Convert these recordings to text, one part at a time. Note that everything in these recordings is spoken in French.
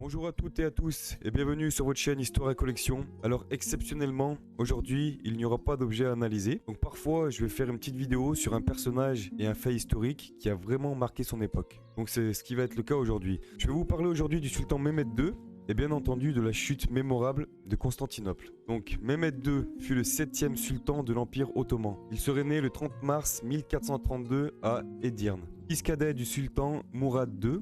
Bonjour à toutes et à tous et bienvenue sur votre chaîne Histoire et Collection. Alors exceptionnellement, aujourd'hui, il n'y aura pas d'objet à analyser. Donc parfois, je vais faire une petite vidéo sur un personnage et un fait historique qui a vraiment marqué son époque. Donc c'est ce qui va être le cas aujourd'hui. Je vais vous parler aujourd'hui du sultan Mehmed II et bien entendu de la chute mémorable de Constantinople. Donc Mehmed II fut le 7e sultan de l'Empire ottoman. Il serait né le 30 mars 1432 à Edirne. Fils cadet du sultan Mourad II,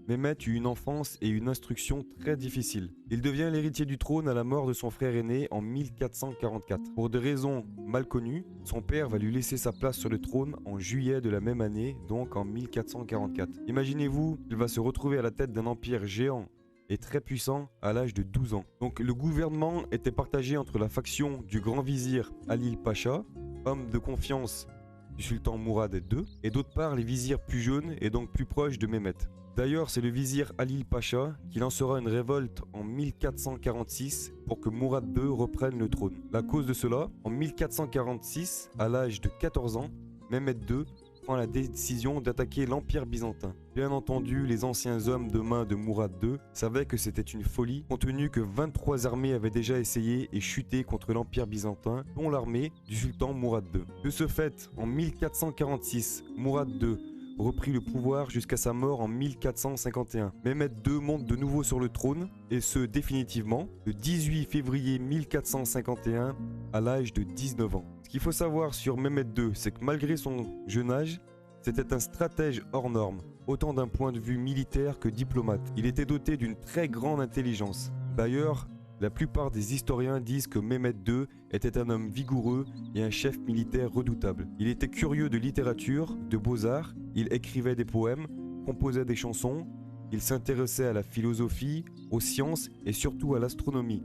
Mehmed eut une enfance et une instruction très difficiles. Il devient l'héritier du trône à la mort de son frère aîné en 1444. Pour des raisons mal connues, son père va lui laisser sa place sur le trône en juillet de la même année, donc en 1444. Imaginez-vous, il va se retrouver à la tête d'un empire géant et très puissant à l'âge de 12 ans. Donc le gouvernement était partagé entre la faction du grand vizir Halil Pacha, homme de confiance du sultan Mourad II, et d'autre part les vizirs plus jeunes et donc plus proches de Mehmed. D'ailleurs, c'est le vizir Halil Pacha qui lancera une révolte en 1446 pour que Mourad II reprenne le trône. La cause de cela, en 1446, à l'âge de 14 ans, Mehmed II prend la décision d'attaquer l'Empire byzantin. Bien entendu, les anciens hommes de main de Mourad II savaient que c'était une folie, compte tenu que 23 armées avaient déjà essayé et chuté contre l'Empire byzantin, dont l'armée du sultan Mourad II. De ce fait, en 1446, Mourad II reprit le pouvoir jusqu'à sa mort en 1451. Mehmed II monte de nouveau sur le trône, et ce définitivement, le 18 février 1451, à l'âge de 19 ans. Ce qu'il faut savoir sur Mehmed II, c'est que malgré son jeune âge, c'était un stratège hors norme, autant d'un point de vue militaire que diplomate. Il était doté d'une très grande intelligence. D'ailleurs, la plupart des historiens disent que Mehmed II était un homme vigoureux et un chef militaire redoutable. Il était curieux de littérature, de beaux-arts, il écrivait des poèmes, composait des chansons, il s'intéressait à la philosophie, aux sciences et surtout à l'astronomie.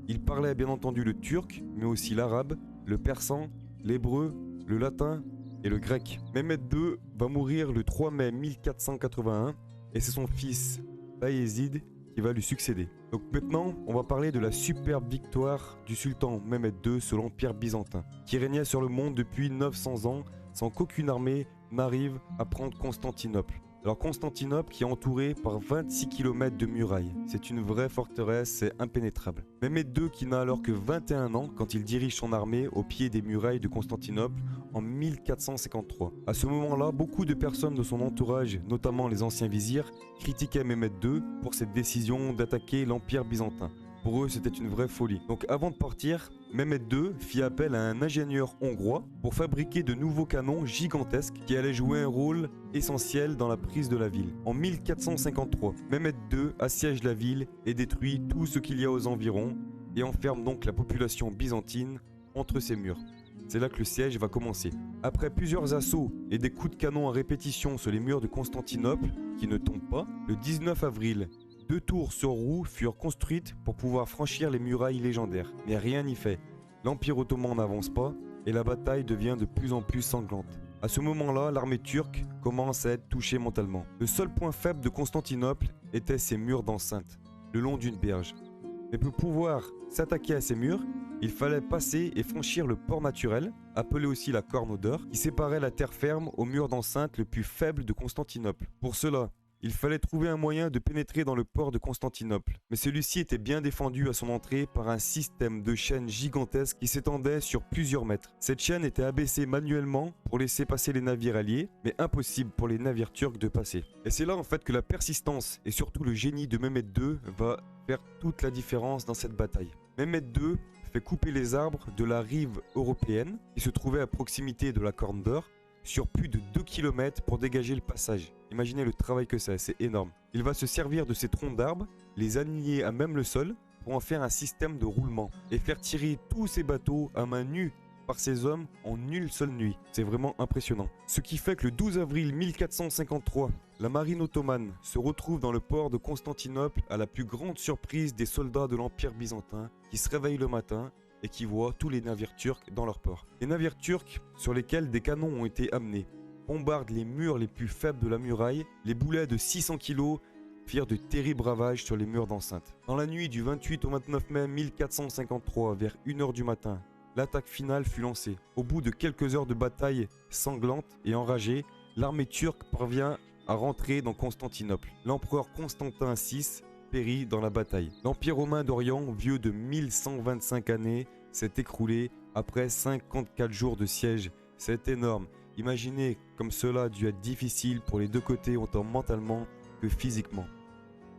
Il parlait bien entendu le turc, mais aussi l'arabe, le persan, l'hébreu, le latin et le grec. Mehmed II va mourir le 3 mai 1481 et c'est son fils Bayezid qui va lui succéder. Donc maintenant, on va parler de la superbe victoire du sultan Mehmed II sur l'Empire byzantin, qui régnait sur le monde depuis 900 ans sans qu'aucune armée n'arrive à prendre Constantinople. Alors Constantinople qui est entourée par 26 km de murailles. C'est une vraie forteresse, c'est impénétrable. Mehmed II qui n'a alors que 21 ans quand il dirige son armée au pied des murailles de Constantinople en 1453. À ce moment-là, beaucoup de personnes de son entourage, notamment les anciens vizirs, critiquaient Mehmed II pour cette décision d'attaquer l'Empire byzantin. Pour eux, c'était une vraie folie. Donc avant de partir, Mehmed II fit appel à un ingénieur hongrois pour fabriquer de nouveaux canons gigantesques qui allaient jouer un rôle essentiel dans la prise de la ville. En 1453, Mehmed II assiège la ville et détruit tout ce qu'il y a aux environs et enferme donc la population byzantine entre ses murs. C'est là que le siège va commencer. Après plusieurs assauts et des coups de canon à répétition sur les murs de Constantinople, qui ne tombent pas, le 19 avril, 2 tours sur roues furent construites pour pouvoir franchir les murailles légendaires. Mais rien n'y fait. L'Empire ottoman n'avance pas et la bataille devient de plus en plus sanglante. À ce moment-là, l'armée turque commence à être touchée mentalement. Le seul point faible de Constantinople était ses murs d'enceinte, le long d'une berge. Mais pour pouvoir s'attaquer à ces murs, il fallait passer et franchir le port naturel, appelé aussi la corne d'Or, qui séparait la terre ferme au mur d'enceinte le plus faible de Constantinople. Pour cela, il fallait trouver un moyen de pénétrer dans le port de Constantinople, mais celui-ci était bien défendu à son entrée par un système de chaînes gigantesques qui s'étendait sur plusieurs mètres. Cette chaîne était abaissée manuellement pour laisser passer les navires alliés, mais impossible pour les navires turcs de passer. Et c'est là en fait que la persistance et surtout le génie de Mehmed II va faire toute la différence dans cette bataille. Mehmed II fait couper les arbres de la rive européenne qui se trouvait à proximité de la Corne d'Or sur plus de 2 km pour dégager le passage. Imaginez le travail que c'est énorme. Il va se servir de ces troncs d'arbres, les aligner à même le sol pour en faire un système de roulement et faire tirer tous ces bateaux à main nue par ces hommes en une seule nuit. C'est vraiment impressionnant. Ce qui fait que le 12 avril 1453, la marine ottomane se retrouve dans le port de Constantinople à la plus grande surprise des soldats de l'Empire byzantin qui se réveillent le matin et qui voient tous les navires turcs dans leur port. Les navires turcs sur lesquels des canons ont été amenés bombardent les murs les plus faibles de la muraille. Les boulets de 600 kg firent de terribles ravages sur les murs d'enceinte. Dans la nuit du 28 au 29 mai 1453, vers 1h du matin, l'attaque finale fut lancée. Au bout de quelques heures de bataille sanglante et enragée, l'armée turque parvient à rentrer dans Constantinople. L'empereur Constantin VI périt dans la bataille. L'Empire romain d'Orient, vieux de 1125 années, s'est écroulé après 54 jours de siège. C'est énorme. Imaginez comme cela a dû être difficile pour les deux côtés, autant mentalement que physiquement.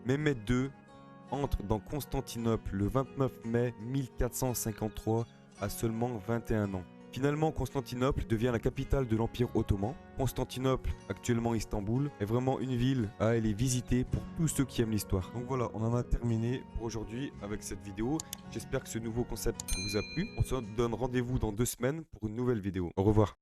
Mehmed II entre dans Constantinople le 29 mai 1453 à seulement 21 ans. Finalement, Constantinople devient la capitale de l'Empire ottoman. Constantinople, actuellement Istanbul, est vraiment une ville à aller visiter pour tous ceux qui aiment l'histoire. Donc voilà, on en a terminé pour aujourd'hui avec cette vidéo. J'espère que ce nouveau concept vous a plu. On se donne rendez-vous dans 2 semaines pour une nouvelle vidéo. Au revoir.